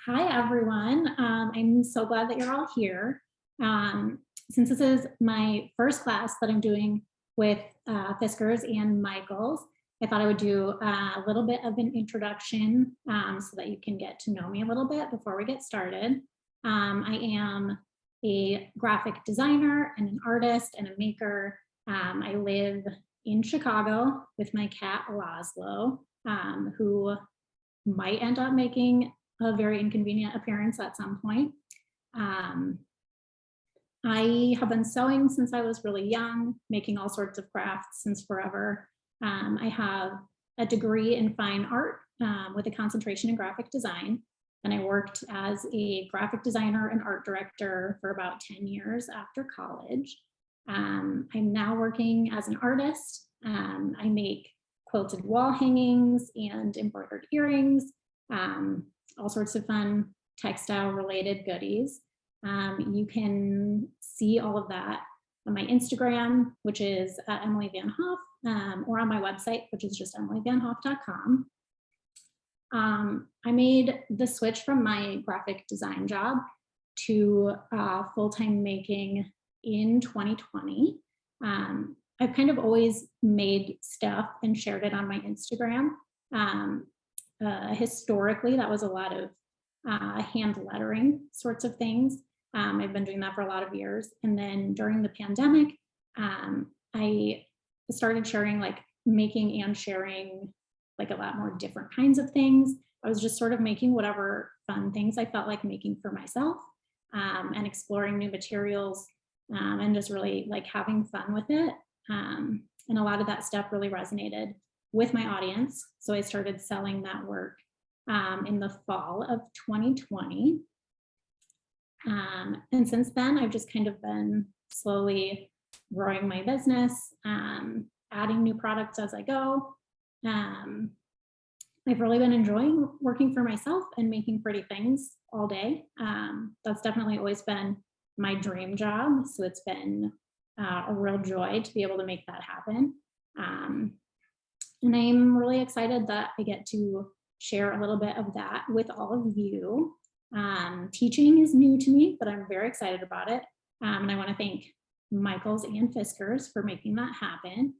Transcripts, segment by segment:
Hi, everyone. I'm so glad that you're all here. Since this is my first class that I'm doing with Fiskars and Michaels, I thought I would do a little bit of an introduction so that you can get to know me a little bit before we get started. I am a graphic designer and an artist and a maker. I live in Chicago with my cat, Laszlo, who might end up making a very inconvenient appearance at some point. I have been sewing since I was really young, making all sorts of crafts since forever. I have a degree in fine art with a concentration in graphic design. And I worked as a graphic designer and art director for about 10 years after college. I'm now working as an artist. I make quilted wall hangings and embroidered earrings, all sorts of fun textile related goodies. You can see all of that on my Instagram, which is at Emily Vanhoff, or on my website, which is just emilyvanhoff.com. I made the switch from my graphic design job to full-time making in 2020. I've kind of always made stuff and shared it on my Instagram. Historically, that was a lot of hand lettering sorts of things. I've been doing that for a lot of years. And then during the pandemic, I started sharing, like making and sharing like a lot more different kinds of things. I was just sort of making whatever fun things I felt like making for myself, and exploring new materials, and just really like having fun with it. And a lot of that stuff really resonated with my audience. So I started selling that work in the fall of 2020. And since then, I've just kind of been slowly growing my business, adding new products as I go. I've really been enjoying working for myself and making pretty things all day. That's definitely always been my dream job. So it's been a real joy to be able to make that happen. And I'm really excited that I get to share a little bit of that with all of you. Teaching is new to me, but I'm very excited about it. And I want to thank Michaels and Fiskars for making that happen.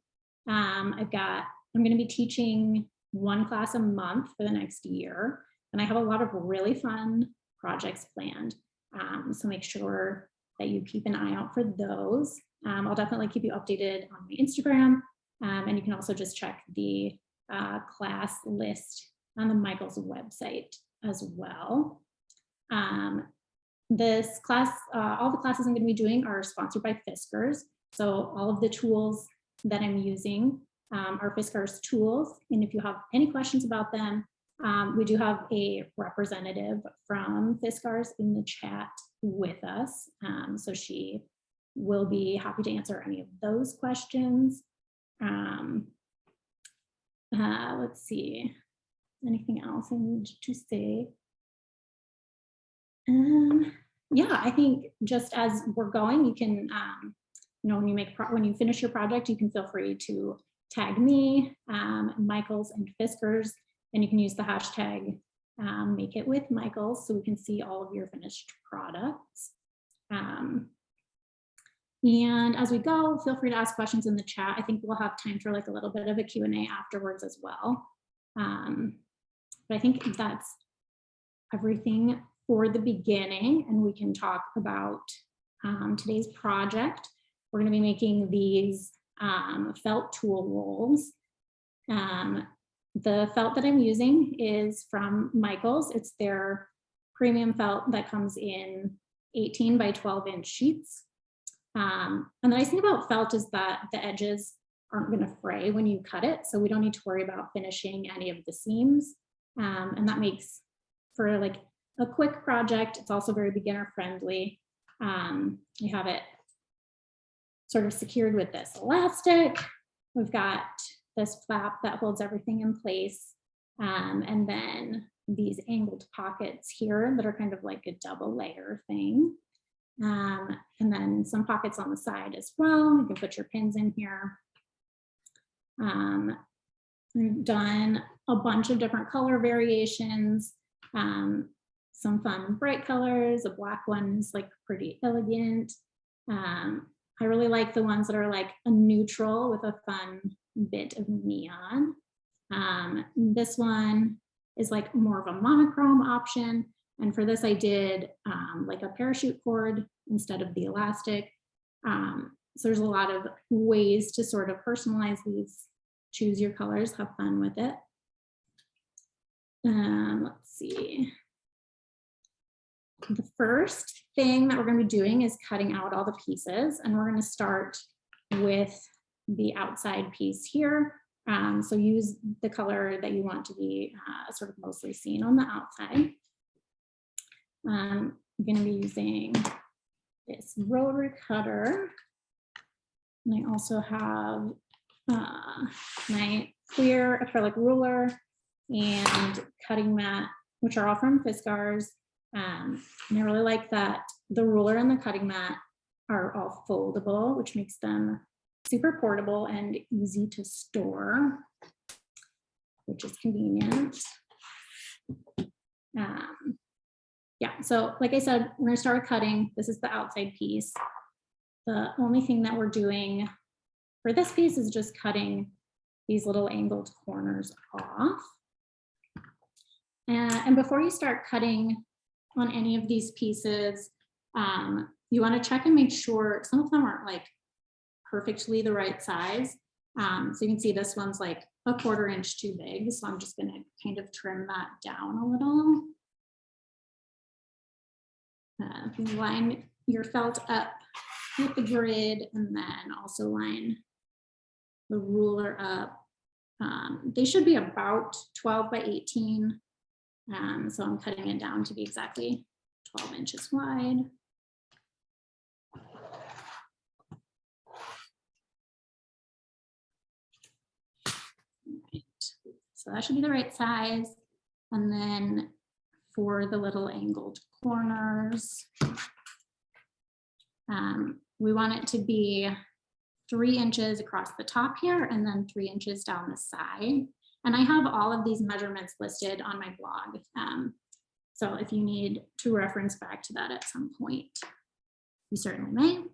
I'm going to be teaching one class a month for the next year, and I have a lot of really fun projects planned. So make sure that you keep an eye out for those. I'll definitely keep you updated on my Instagram, and you can also just check the class list on the Michaels website as well. This class, all the classes I'm going to be doing are sponsored by Fiskars. So all of the tools that I'm using are Fiskars tools. And if you have any questions about them, we do have a representative from Fiskars in the chat with us. So she will be happy to answer any of those questions. Let's see, anything else I need to say? Yeah, I think just as we're going, you can, when you finish your project, you can feel free to tag me, Michaels and Fiskars, and you can use the hashtag make it with Michaels so we can see all of your finished products. And as we go, feel free to ask questions in the chat. I think we'll have time for like a little bit of a Q&A afterwards as well. But I think that's everything for the beginning, and we can talk about today's project. We're going to be making these felt tool rolls. The felt that I'm using is from Michaels. It's their premium felt that comes in 18 by 12 inch sheets. And the nice thing about felt is that the edges aren't going to fray when you cut it, so we don't need to worry about finishing any of the seams. And that makes for like a quick project. It's also very beginner friendly. You have it sort of secured with this elastic. We've got this flap that holds everything in place. And then these angled pockets here that are kind of like a double layer thing. And then some pockets on the side as well. You can put your pins in here. We've done a bunch of different color variations. some fun bright colors. A black one is like pretty elegant. I really like the ones that are like a neutral with a fun bit of neon. This one is like more of a monochrome option. And for this, I did like a parachute cord instead of the elastic. So there's a lot of ways to sort of personalize these. Choose your colors, have fun with it. Let's see. The first thing that we're going to be doing is cutting out all the pieces, and we're going to start with the outside piece here. So use the color that you want to be sort of mostly seen on the outside. I'm going to be using this Rotary Cutter, and I also have my clear acrylic ruler and cutting mat, which are all from Fiskars. And I really like that the ruler and the cutting mat are all foldable, which makes them super portable and easy to store, which is convenient. Yeah, so like I said, we're gonna start cutting. This is the outside piece. The only thing that we're doing for this piece is just cutting these little angled corners off. And before you start cutting on any of these pieces, you want to check and make sure some of them aren't like perfectly the right size. So you can see this one's like a 1/4 inch too big. So I'm just going to kind of trim that down a little. You line your felt up with the grid and then also line the ruler up. They should be about 12 by 18. So I'm cutting it down to be exactly 12 inches wide. Right. So that should be the right size. And then for the little angled corners, we want it to be 3 inches across the top here and then 3 inches down the side. And I have all of these measurements listed on my blog. So if you need to reference back to that at some point, you certainly may.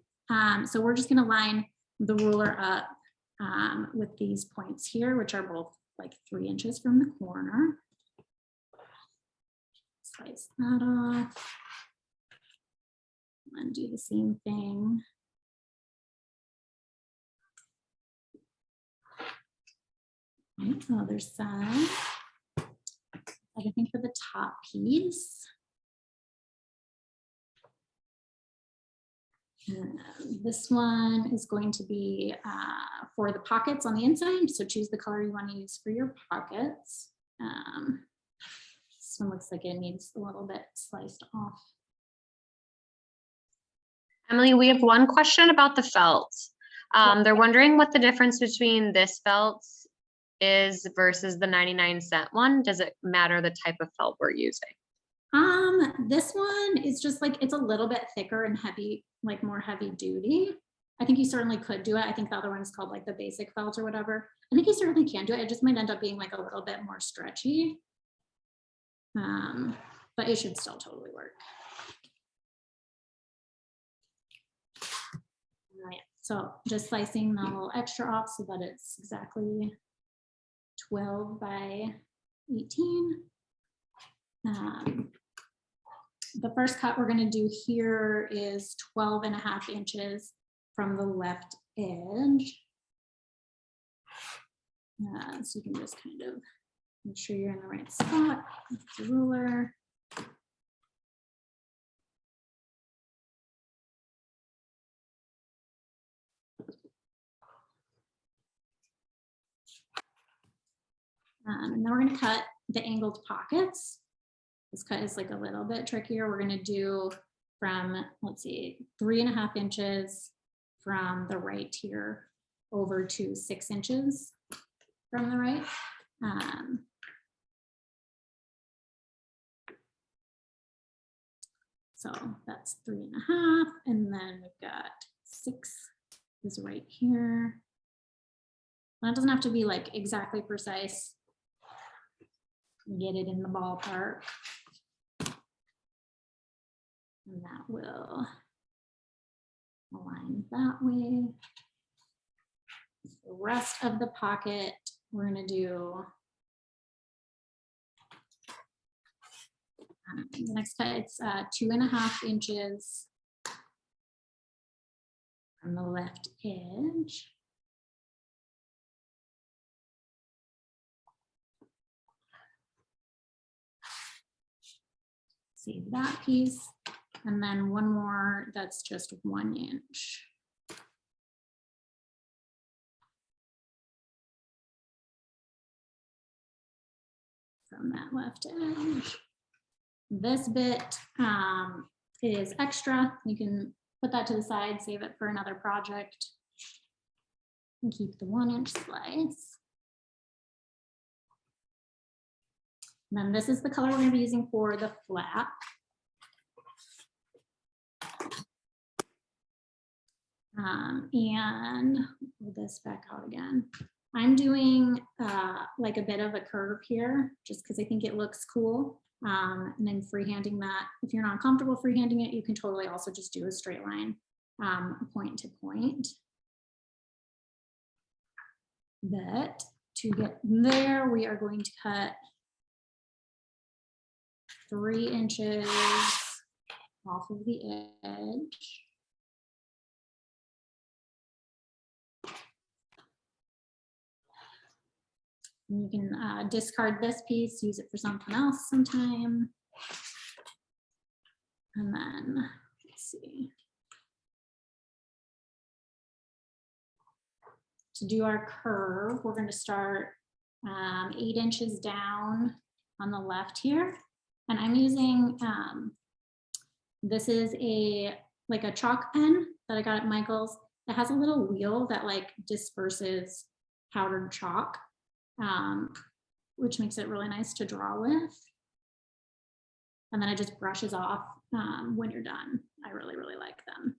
So we're just gonna line the ruler up with these points here, which are both like 3 inches from the corner. Slice that off. And do the same thing. Other side. I think for the top piece. This one is going to be for the pockets on the inside. So choose the color you want to use for your pockets. This one looks like it needs a little bit sliced off. Emily, we have one question about the felt. They're wondering what the difference between this felt is versus the 99-cent one. Does it matter the type of felt we're using? This one is just like, it's a little bit thicker and heavy, like more heavy duty. I think you certainly could do it. I think the other one is called like the basic felt or whatever. I think you certainly can do it. It just might end up being like a little bit more stretchy. But it should still totally work. All right, so just slicing the little extra off so that it's exactly 12 by 18. The first cut we're going to do here is 12.5 inches from the left edge. So you can just kind of make sure you're in the right spot with the ruler. And then we're going to cut the angled pockets. This cut is like a little bit trickier. We're going to do from, let's see, 3.5 inches from the right here over to 6 inches from the right. So that's 3.5, and then we've got 6 is right here. That doesn't have to be like exactly precise. Get it in the ballpark. And that will align that way. The rest of the pocket, we're going to do the next cut. It's 2.5 inches from the left edge. See that piece, and then one more that's just 1 inch. From that left edge. This bit is extra. You can put that to the side, save it for another project, and keep the 1 inch slice. And then this is the color we're going to be using for the flap. And pull this back out again. I'm doing like a bit of a curve here, just because I think it looks cool. And then freehanding that. If you're not comfortable freehanding it, you can totally also just do a straight line, point to point. But to get there, we are going to cut 3 inches off of the edge. And you can discard this piece, use it for something else sometime. And then, let's see. To do our curve, we're going to start 8 inches down on the left here. And I'm using, this is like a chalk pen that I got at Michael's. It has a little wheel that like disperses powdered chalk, which makes it really nice to draw with. And then it just brushes off when you're done. I really, really like them.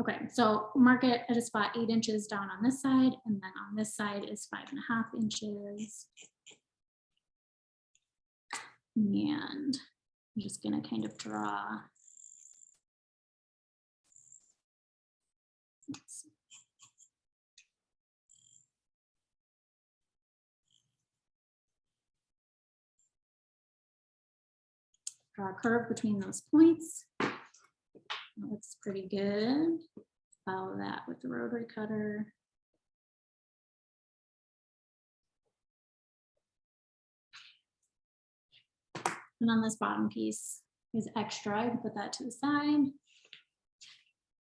Okay, so mark it at a spot 8 inches down on this side, and then on this side is 5.5 inches. And I'm just gonna kind of draw. Draw a curve between those points. That looks pretty good. Follow that with the rotary cutter. And on this bottom piece is extra. I can put that to the side.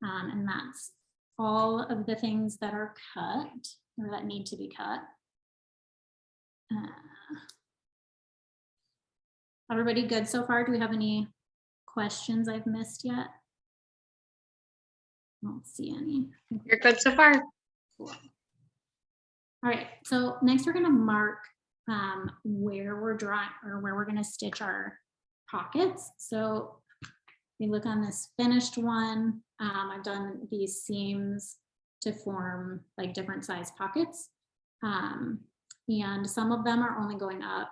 And that's all of the things that are cut or that need to be cut. Everybody good so far? Do we have any questions I've missed yet? I don't see any. You're good so far. Cool. All right, so next we're going to mark where we're drawing or where we're going to stitch our pockets. So we look on this finished one. I've done these seams to form like different size pockets. And some of them are only going up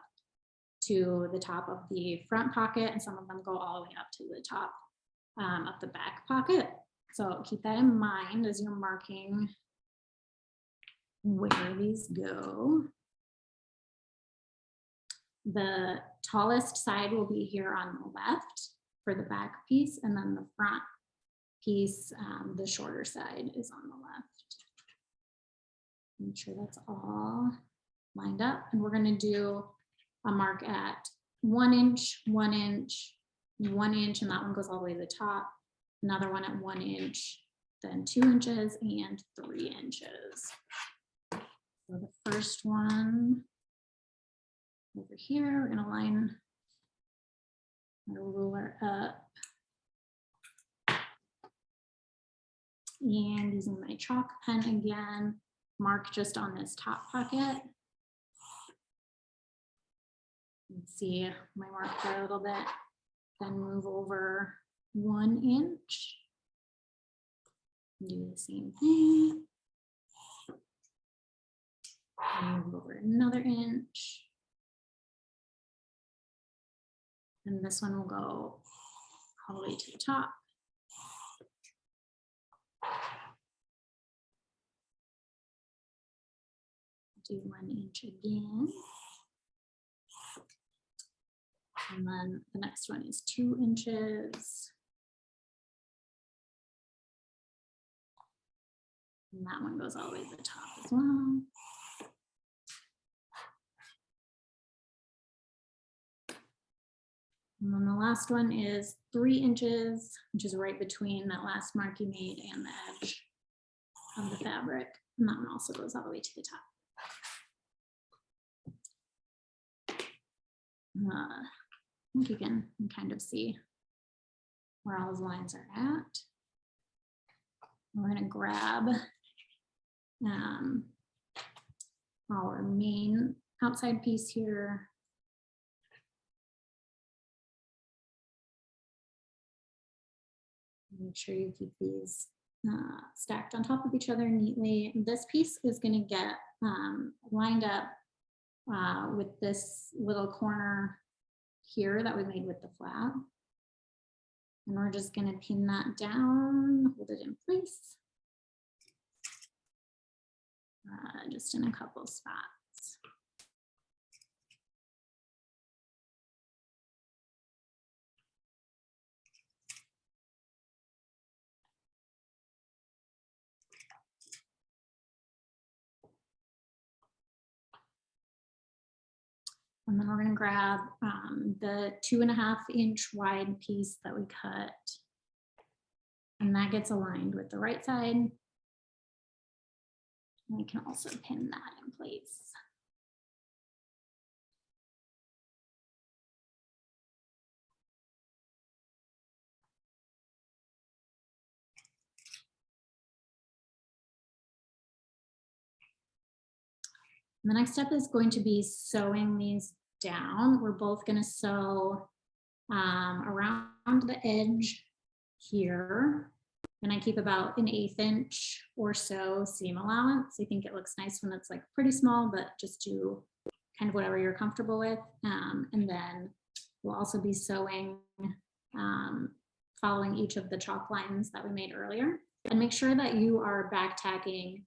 to the top of the front pocket, and some of them go all the way up to the top of the back pocket. So keep that in mind as you're marking where these go. The tallest side will be here on the left for the back piece, and then the front piece, the shorter side is on the left. Make sure that's all lined up, and we're going to do a mark at 1 inch, 1 inch, 1 inch, and that one goes all the way to the top. Another one at 1 inch, then 2 inches and 3 inches. So the first one over here, we're going to line our ruler up. And using my chalk pen again, mark just on this top pocket. Let's see my mark there a little bit, then move over 1 inch. Do the same thing. And move over another inch. And this one will go all the way to the top. Do 1 inch again. And then the next one is 2 inches. And that one goes all the way to the top as well. And then the last one is 3 inches, which is right between that last mark you made and the edge of the fabric. And that one also goes all the way to the top. I think you can kind of see where all those lines are at. We're going to grab our main outside piece here. Make sure you keep these stacked on top of each other neatly. This piece is going to get lined up with this little corner here that we made with the flap. And we're just going to pin that down, hold it in place, just in a couple spots. And then we're going to grab the 2.5 inch wide piece that we cut. And that gets aligned with the right side. And we can also pin that in place. The next step is going to be sewing these down. We're both going to sew around the edge here. And I keep about 1/8 inch or so seam allowance. I think it looks nice when it's like pretty small, but just do kind of whatever you're comfortable with. And then we'll also be sewing following each of the chalk lines that we made earlier. And make sure that you are back tacking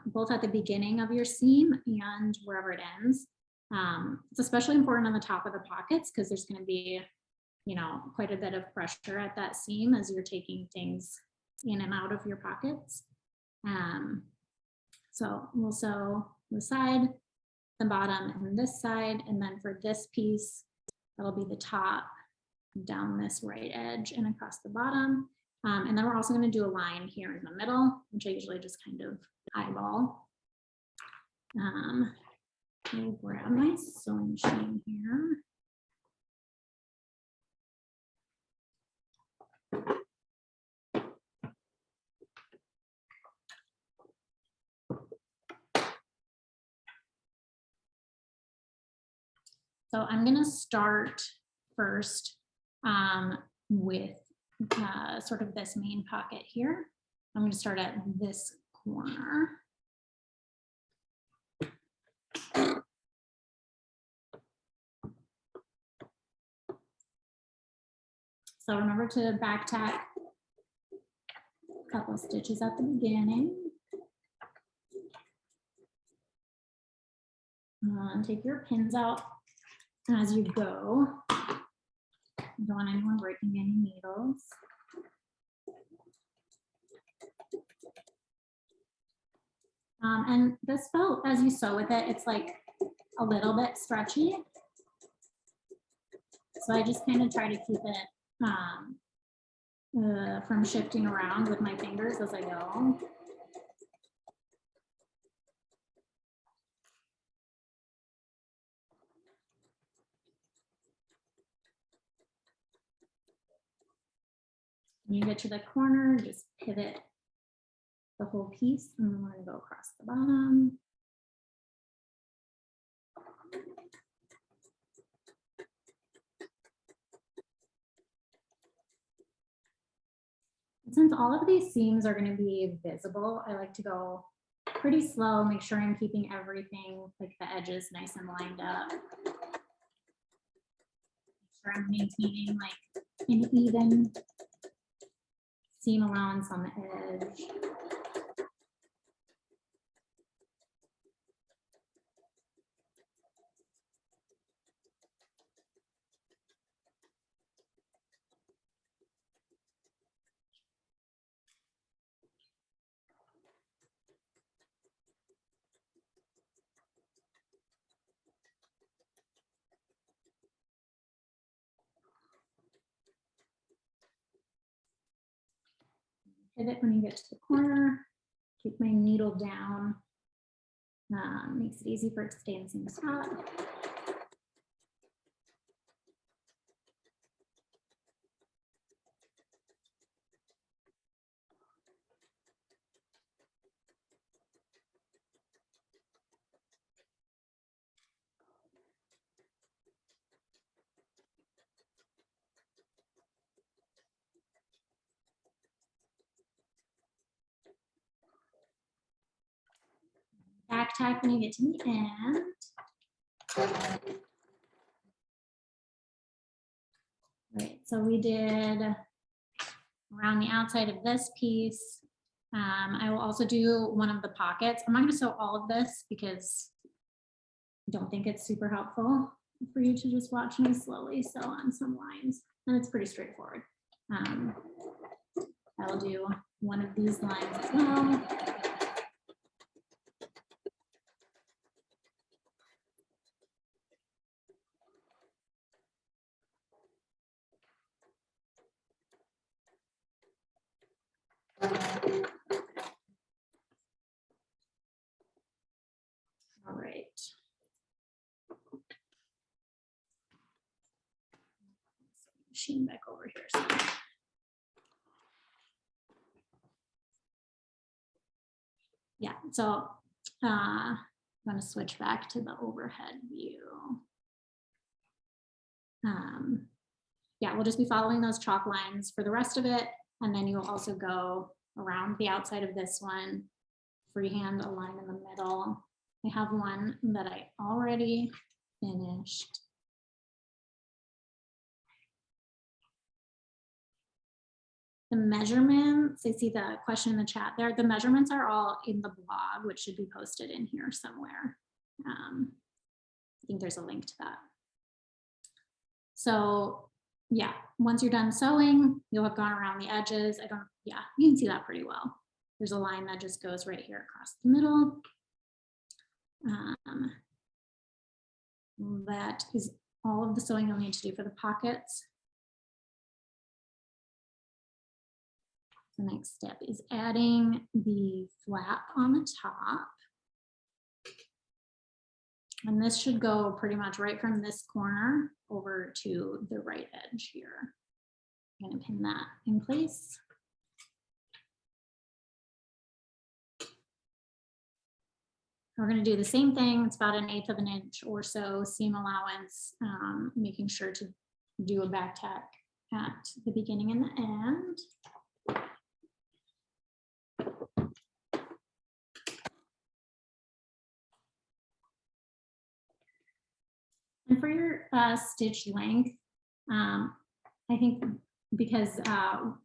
both at the beginning of your seam and wherever it ends. It's especially important on the top of the pockets because there's going to be, you know, quite a bit of pressure at that seam as you're taking things in and out of your pockets. So we'll sew the side, the bottom, and this side, and then for this piece, that'll be the top down this right edge and across the bottom. And then we're also going to do a line here in the middle, which I usually just kind of eyeball. I'll grab my sewing machine here. So I'm going to start first with sort of this main pocket here. I'm going to start at this corner. So remember to back tack a couple of stitches at the beginning. Take your pins out as you go. You don't want anyone breaking any needles. And this felt, as you sew with it, it's like a little bit stretchy. So I just kind of try to keep it from shifting around with my fingers as I go. When you get to the corner, just pivot the whole piece, and then we're going to go across the bottom. Since all of these seams are going to be visible, I like to go pretty slow, make sure I'm keeping everything, like the edges, nice and lined up. Make sure I'm maintaining like an even seam allowance on the edge. Pivot when you get to the corner, keep my needle down. Makes it easy for it to stay in the same spot. Back tack when you get to the end. Right, so we did around the outside of this piece. I will also do one of the pockets. I'm not going to sew all of this because I don't think it's super helpful for you to just watch me slowly sew on some lines, and it's pretty straightforward. I will do one of these lines as well. All right. Machine back over here. So. Yeah, so I'm going to switch back to the overhead view. Yeah, we'll just be following those chalk lines for the rest of it. And then you'll also go around the outside of this one, freehand a line in the middle. I have one that I already finished. The measurements, I see the question in the chat there. The measurements are all in the blog, which should be posted in here somewhere. I think there's a link to that. So yeah, once you're done sewing, you'll have gone around the edges. Yeah, you can see that pretty well. There's a line that just goes right here across the middle. That is all of the sewing you'll need to do for the pockets. The next step is adding the flap on the top. And this should go pretty much right from this corner over to the right edge here. I'm going to pin that in place. We're going to do the same thing. It's about 1/8 of an inch or so seam allowance, making sure to do a back tack at the beginning and the end. And for your stitch length, I think because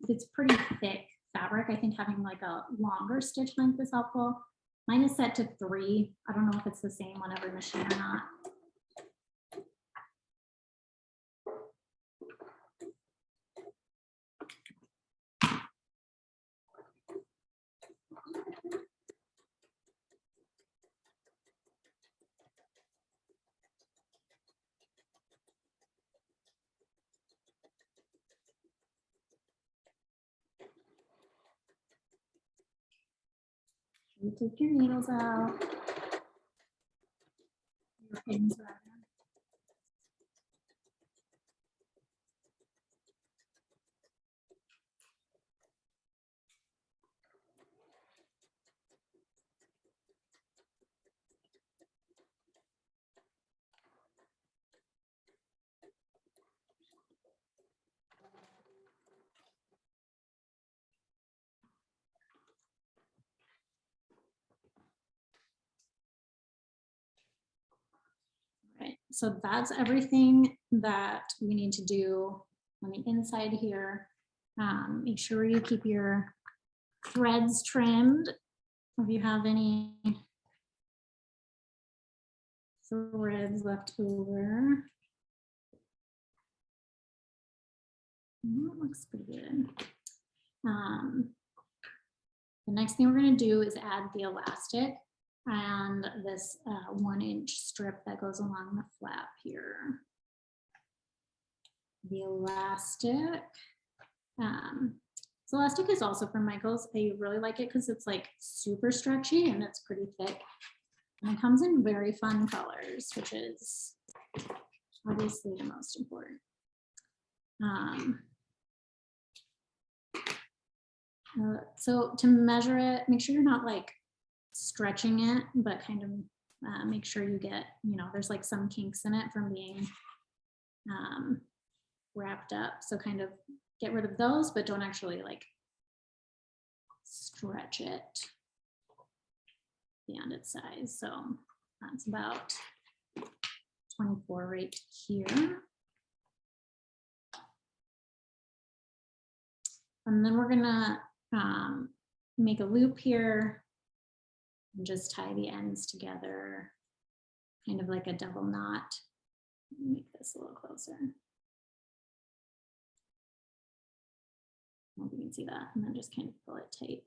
it's pretty thick fabric, I think having like a longer stitch length is helpful. Mine is set to 3. I don't know if it's the same on every machine or not. You take your needles out. Your pins rather. Right, so that's everything that we need to do on the inside here. Make sure you keep your threads trimmed. If you have any threads left over. That looks pretty good. The next thing we're going to do is add the elastic and this 1-inch strip that goes along the flap here. The elastic. This elastic is also from Michaels. I really like it because it's like super stretchy and it's pretty thick. And it comes in very fun colors, which is obviously the most important. So to measure it, make sure you're not like stretching it, but kind of make sure you get, you know, there's like some kinks in it from being wrapped up. So kind of get rid of those, but don't actually like stretch it beyond its size. So that's about 24 right here. And then we're gonna make a loop here and just tie the ends together, kind of like a double knot. Make this a little closer. I hope you can see that, and then just kind of pull it tight.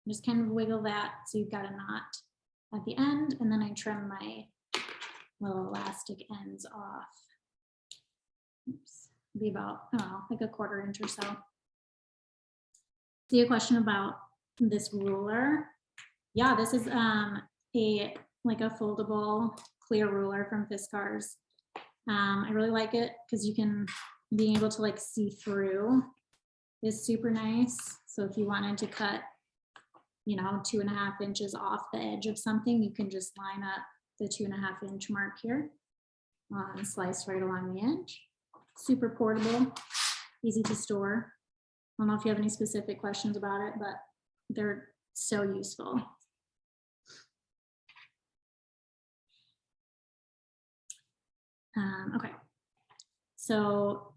Just kind of wiggle that so you've got a knot at the end, and then I trim my little elastic ends off. Oops. Be about, oh, like a 1/4 inch or so. See a question about this ruler? Yeah, this is like a foldable clear ruler from Fiskars. I really like it because you can, being able to like see through is super nice. So if you wanted to cut, you know, 2.5 inches off the edge of something, you can just line up the 2.5 inch mark here and slice right along the edge. Super portable, easy to store. I don't know if you have any specific questions about it, but they're so useful. Okay, so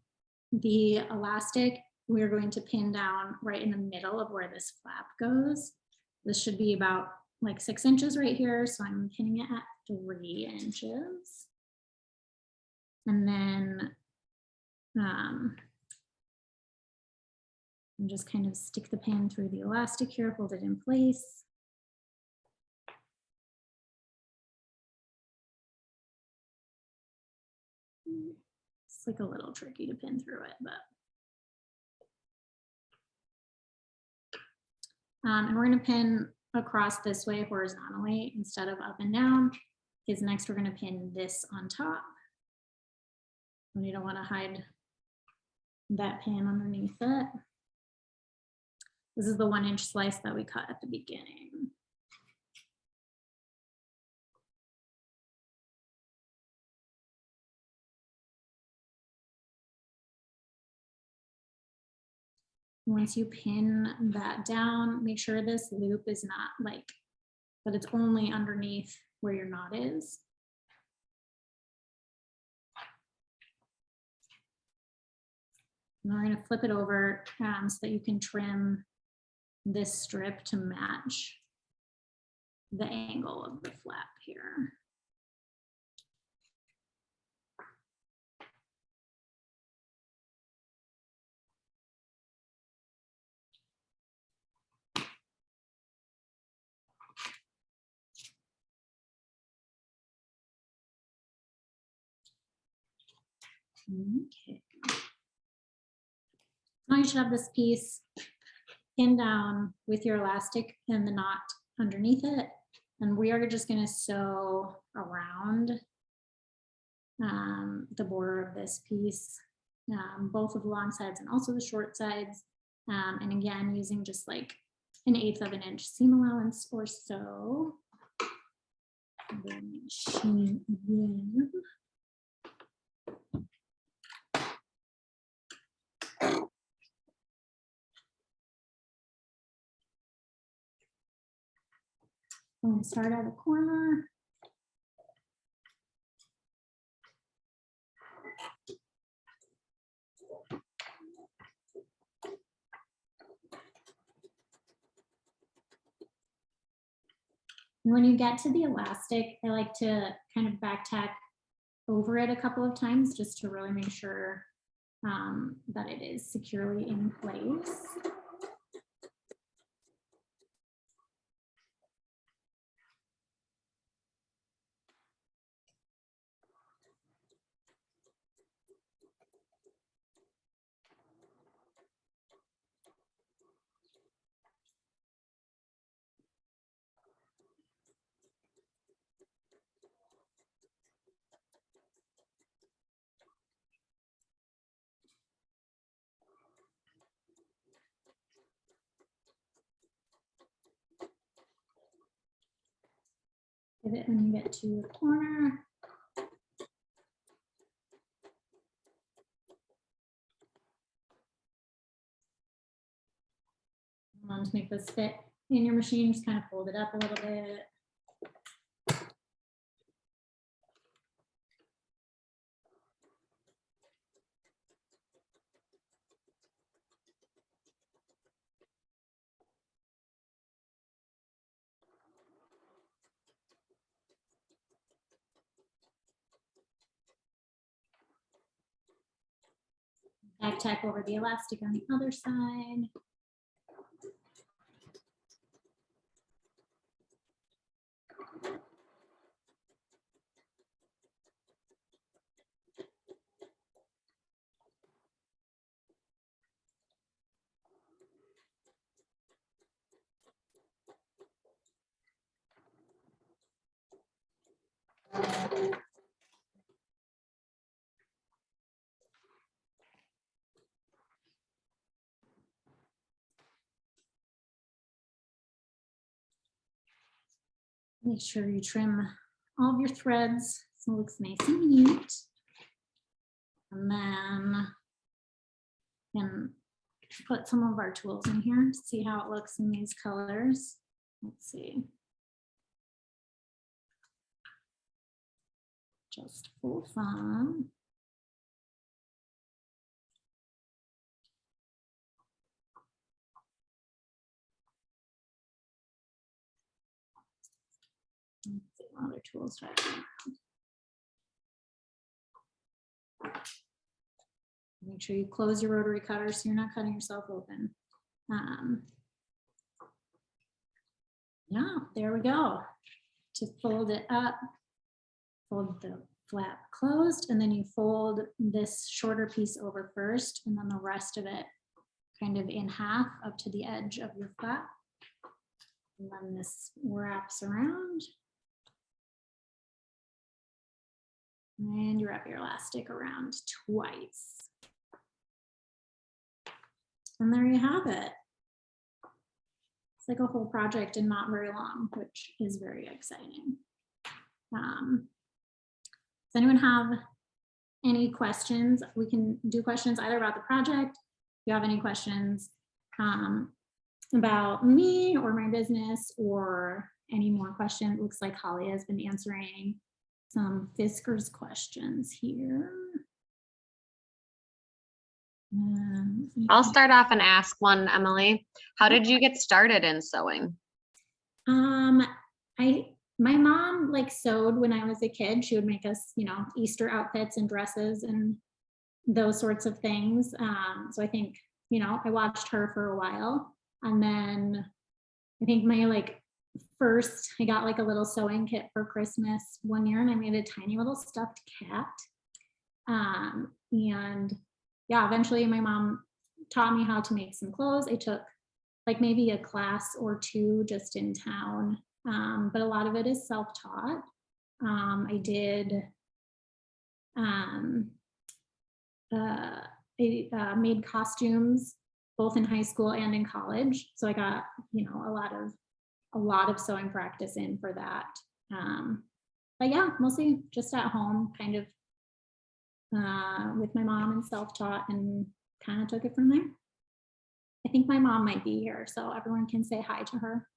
the elastic we're going to pin down right in the middle of where this flap goes. This should be about like 6 inches right here, so I'm pinning it at 3 inches. And then and just kind of stick the pin through the elastic here, hold it in place. It's like a little tricky to pin through it, but. And we're going to pin across this way horizontally instead of up and down, because next we're going to pin this on top. And you don't want to hide that pin underneath it. This is the 1 inch slice that we cut at the beginning. Once you pin that down, make sure this loop is not like, but it's only underneath where your knot is. And we're going to flip it over so that you can trim this strip to match the angle of the flap here. Okay. Now you should have this piece pinned down with your elastic and the knot underneath it. And we are just going to sew around the border of this piece, both of the long sides and also the short sides. And again, using just like 1/8 of an inch seam allowance or so. Machine again. I'm going to start at the corner. And when you get to the elastic, I like to kind of back tack over it a couple of times just to really make sure that it is securely in place. Give it when you get to the corner. To make this fit in your machine, just kind of fold it up a little bit. Back tack over the elastic on the other side. Make sure you trim all of your threads so it looks nice and neat. And then you can put some of our tools in here to see how it looks in these colors. Let's see. Just for fun. Let's see what other tools do I have around. Make sure you close your rotary cutter so you're not cutting yourself open. Yeah, there we go. To fold it up, fold the flap closed, and then you fold this shorter piece over first, and then the rest of it kind of in half up to the edge of your flap. And then this wraps around. And you wrap your elastic around twice. And there you have it. It's like a whole project and not very long, which is very exciting. Does anyone have any questions? We can do questions either about the project. If you have any questions about me or my business, or any more questions, looks like Holly has been answering some Fiskars questions here. I'll start off and ask one, Emily. How did you get started in sewing? My mom like sewed when I was a kid. She would make us, you know, Easter outfits and dresses and those sorts of things. So I think, you know, I watched her for a while, and then I think my I got like a little sewing kit for Christmas one year, and I made a tiny little stuffed cat. And yeah, eventually my mom taught me how to make some clothes. I took like maybe a class or two just in town, but a lot of it is self-taught. I made costumes both in high school and in college, so I got, you know, a lot of sewing practice in for that. But yeah, mostly just at home, kind of with my mom, and self-taught, and kind of took it from there. I think my mom might be here, so everyone can say hi to her.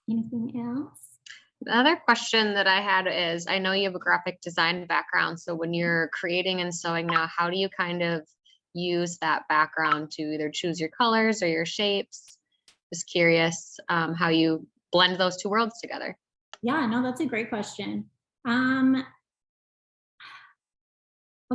Anything else? The other question that I had is, I know you have a graphic design background, so when you're creating and sewing now, how do you kind of use that background to either choose your colors or your shapes? Just curious how you blend those two worlds together. Yeah, no, that's a great question. That's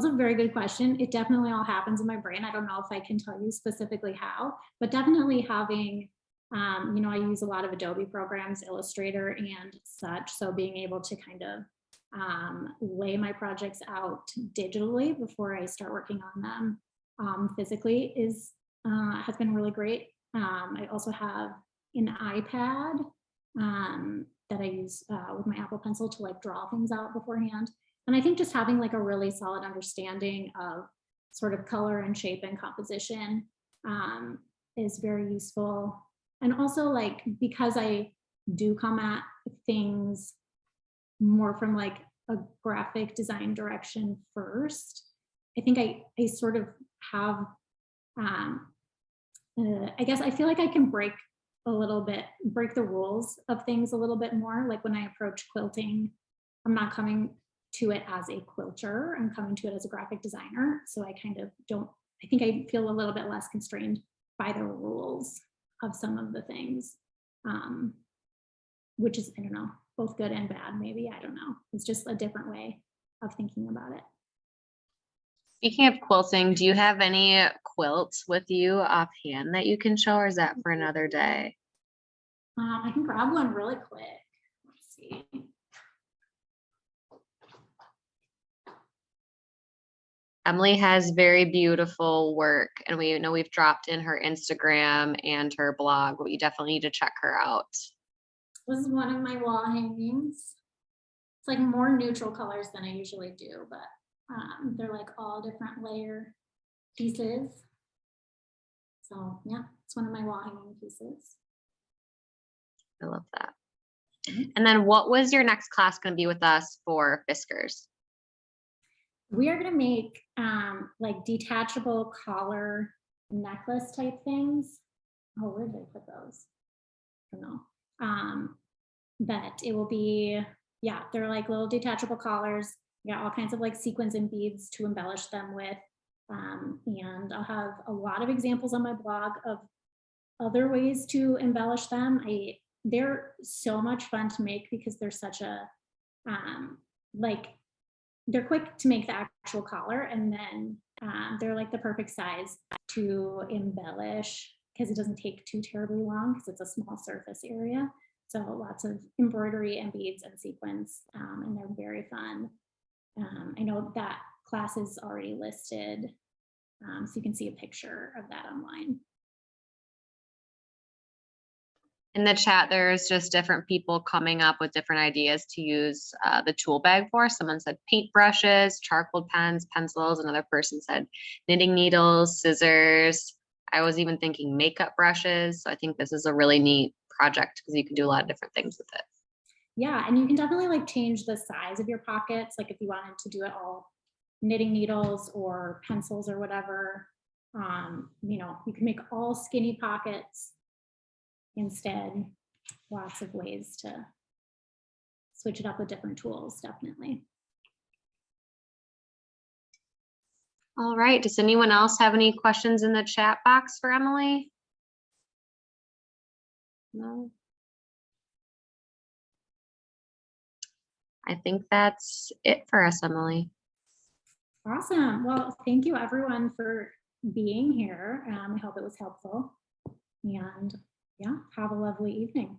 a very good question. It definitely all happens in my brain. I don't know if I can tell you specifically how, but definitely having, I use a lot of Adobe programs, Illustrator and such. So being able to kind of lay my projects out digitally before I start working on them physically has been really great. I also have an iPad that I use with my Apple Pencil to like draw things out beforehand. And I think just having like a really solid understanding of sort of color and shape and composition is very useful. And also like, because I do come at things more from like a graphic design direction first, I think I sort of have, I guess I feel like I can break the rules of things a little bit more. Like when I approach quilting, I'm not coming to it as a quilter, I'm coming to it as a graphic designer. So I kind of I think I feel a little bit less constrained by the rules of some of the things, which is, I don't know, both good and bad, maybe, I don't know. It's just a different way of thinking about it. Speaking of quilting, do you have any quilts with you offhand that you can show, or is that for another day? I can grab one really quick. Let's see. Emily has very beautiful work, and we know we've dropped in her Instagram and her blog, but you definitely need to check her out. This is one of my wall hangings. It's like more neutral colors than I usually do, but they're like all different layer pieces. So yeah, it's one of my wall hanging pieces. I love that. And then what was your next class going to be with us for Fiskars? We are going to make like detachable collar necklace type things. Oh, where did I put those? I don't know. But it will be, yeah, they're like little detachable collars. Yeah, all kinds of like sequins and beads to embellish them with. And I'll have a lot of examples on my blog of other ways to embellish them. They're so much fun to make because they're such a, they're quick to make the actual collar, and then they're like the perfect size to embellish because it doesn't take too terribly long because it's a small surface area. So lots of embroidery and beads and sequins, and they're very fun. I know that class is already listed, so you can see a picture of that online. In the chat, there's just different people coming up with different ideas to use the tool bag for. Someone said paint brushes, charcoal pens, pencils. Another person said knitting needles, scissors. I was even thinking makeup brushes. So I think this is a really neat project because you can do a lot of different things with it. Yeah, and you can definitely like change the size of your pockets. Like if you wanted to do it all knitting needles or pencils or whatever, you can make all skinny pockets instead. Lots of ways to switch it up with different tools, definitely. All right, does anyone else have any questions in the chat box for Emily? No. I think that's it for us, Emily. Awesome. Well, thank you everyone for being here. I hope it was helpful. And yeah, have a lovely evening.